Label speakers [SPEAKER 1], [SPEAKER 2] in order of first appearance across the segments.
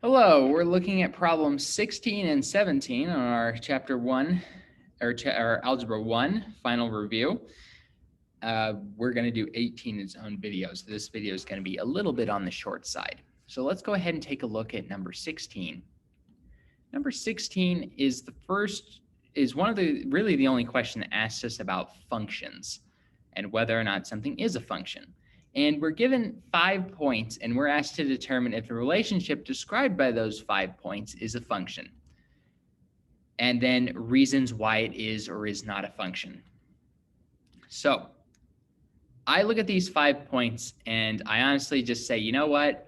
[SPEAKER 1] Hello, we're looking at problems 16 and 17 on our chapter 1 or algebra 1 final review. We're going to do 18 in its own video, so this video is going to be a little bit on the short side. So let's go ahead and take a look at number 16. Number 16 is one of really the only question that asks us about functions and whether or not something is a function. And we're given 5 points, and we're asked to determine if the relationship described by those 5 points is a function, and then reasons why it is or is not a function. So I look at these 5 points, and I honestly just say, you know what?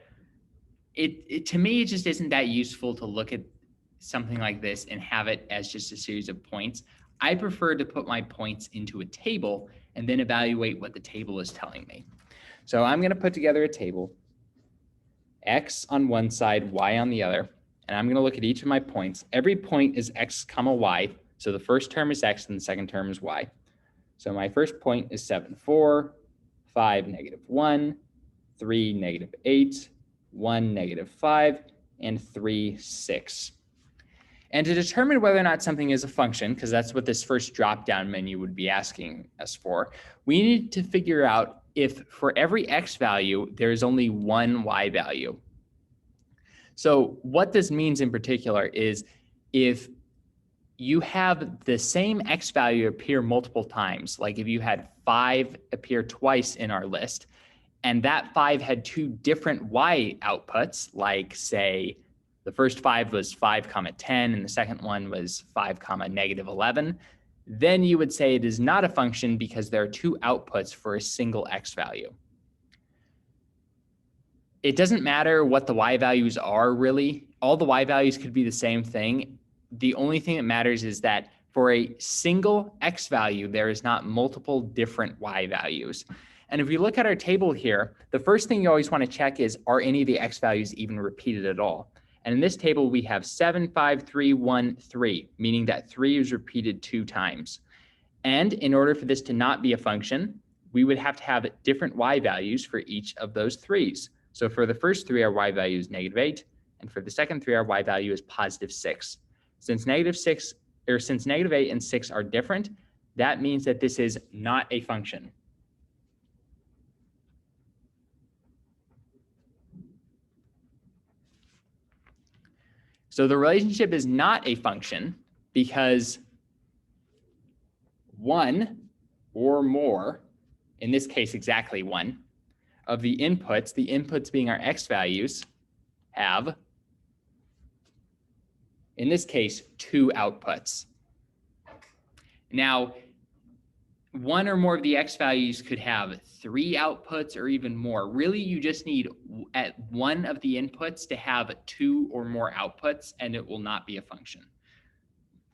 [SPEAKER 1] To me, it just isn't that useful to look at something like this and have it as just a series of points. I prefer to put my points into a table and then evaluate what the table is telling me. So I'm going to put together a table, x on one side, y on the other, and I'm going to look at each of my points. Every point is x comma y, so the first term is x and the second term is y. So my first point is 7, 4, 5, -1, 3, -8, 1, -5, and 3, 6. And to determine whether or not something is a function, because that's what this first drop-down menu would be asking us for, we need to figure out if for every x value, there is only one y value. So what this means in particular is if you have the same x value appear multiple times, like if you had 5 appear twice in our list, and that 5 had 2 different y outputs, like say the first 5 was 5, 10, and the second one was 5, -11, then you would say it is not a function because there are 2 outputs for a single x value. It doesn't matter what the y values are, really. All the y values could be the same thing. The only thing that matters is that for a single x value, there is not multiple different y values. And if we look at our table here, the first thing you always want to check is, are any of the x values even repeated at all? And in this table, we have 7, 5, 3, 1, 3, meaning that 3 is repeated 2 times. And in order for this to not be a function, we would have to have different y values for each of those 3s. So for the first 3, our y value is -8, and for the second 3, our y value is +6. Since -8 and 6 are different, that means that this is not a function. So the relationship is not a function because one or more, in this case exactly one, of the inputs being our x values, have, in this case, 2 outputs. Now, one or more of the x values could have 3 outputs or even more. Really, you just need at one of the inputs to have 2 or more outputs, and it will not be a function.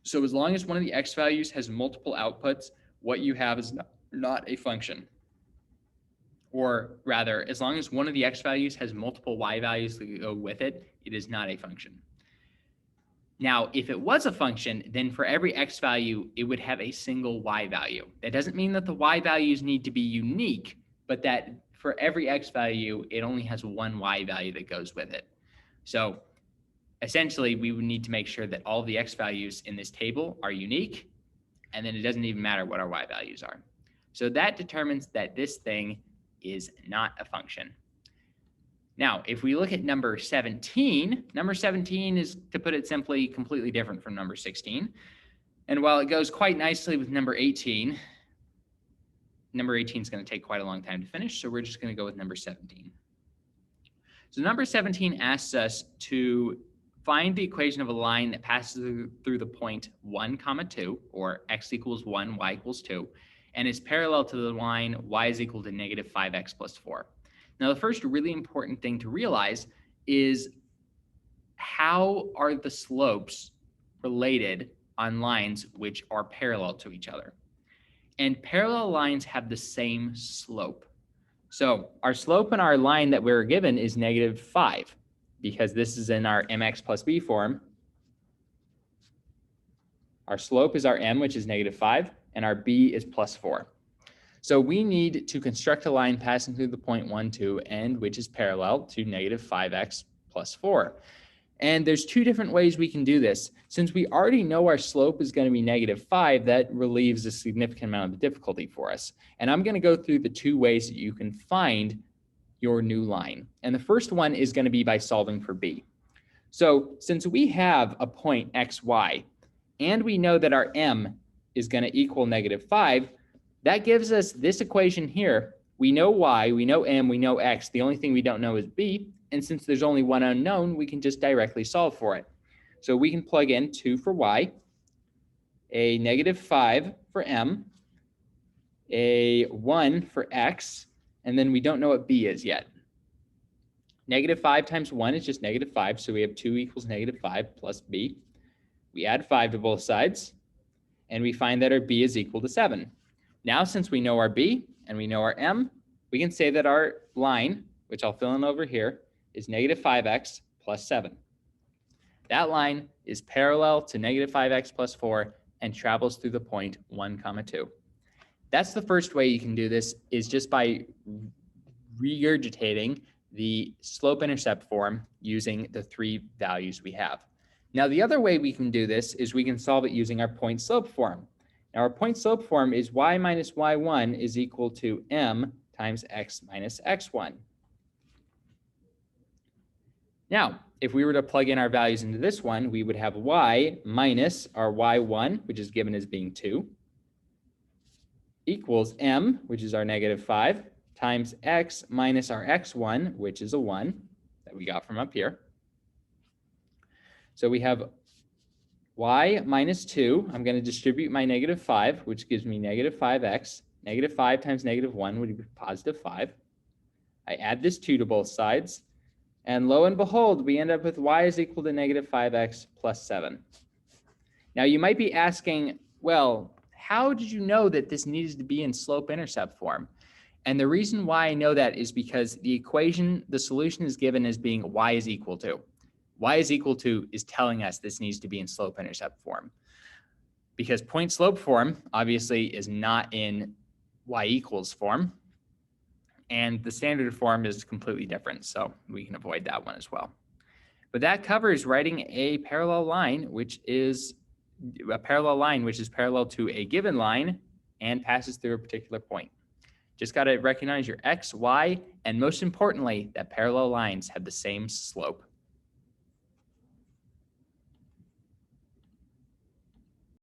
[SPEAKER 1] So as long as one of the x values has multiple outputs, what you have is not a function. Or rather, as long as one of the x values has multiple y values that go with it, it is not a function. Now, if it was a function, then for every x value, it would have a single y value. That doesn't mean that the y values need to be unique, but that for every x value, it only has one y value that goes with it. So essentially, we would need to make sure that all the x values in this table are unique, and then it doesn't even matter what our y values are. So that determines that this thing is not a function. Now, if we look at number 17 is, to put it simply, completely different from number 16. And while it goes quite nicely with number 18, number 18 is going to take quite a long time to finish, so we're just going to go with number 17. So number 17 asks us to find the equation of a line that passes through the point 1, 2, or x equals 1, y equals 2, and is parallel to the line y is equal to -5x + 4. Now, the first really important thing to realize is how are the slopes related on lines which are parallel to each other? And parallel lines have the same slope. So our slope in our line that we're given is -5, because this is in our mx + b form. Our slope is our m, which is -5, and our b is +4. So we need to construct a line passing through the point 1, 2, and which is parallel to -5x + 4. And there's two different ways we can do this. Since we already know our slope is going to be -5, that relieves a significant amount of the difficulty for us. And I'm going to go through the two ways that you can find your new line. And the first one is going to be by solving for b. So since we have a point xy, and we know that our m is going to equal -5, that gives us this equation here. We know y, we know m, we know x. The only thing we don't know is b. And since there's only one unknown, we can just directly solve for it. So we can plug in 2 for y, a -5 for m, a 1 for x, and then we don't know what b is yet. -5 times 1 is just -5, so we have 2 equals -5 plus b. We add 5 to both sides, and we find that our b is equal to 7. Now, since we know our b and we know our m, we can say that our line, which I'll fill in over here, is -5x plus 7. That line is parallel to -5x plus 4 and travels through the point 1, 2. That's the first way you can do this, is just by regurgitating the slope-intercept form using the 3 values we have. Now, the other way we can do this is we can solve it using our point-slope form. Now, our point-slope form is y minus y1 is equal to m times x minus x1. Now, if we were to plug in our values into this one, we would have y minus our y1, which is given as being 2, equals m, which is our -5, times x minus our x1, which is a 1 that we got from up here. So we have y minus 2. I'm going to distribute my -5, which gives me -5x. -5 times -1 would be +5. I add this 2 to both sides. And lo and behold, we end up with y is equal to -5x plus 7. Now, you might be asking, well, how did you know that this needs to be in slope-intercept form? And the reason why I know that is because the equation, the solution is given as being y is equal to. Y is equal to is telling us this needs to be in slope-intercept form. Because point-slope form, obviously, is not in y equals form. And the standard form is completely different, so we can avoid that one as well. But that covers writing a parallel line, which is parallel to a given line and passes through a particular point. Just got to recognize your x, y, and most importantly, that parallel lines have the same slope.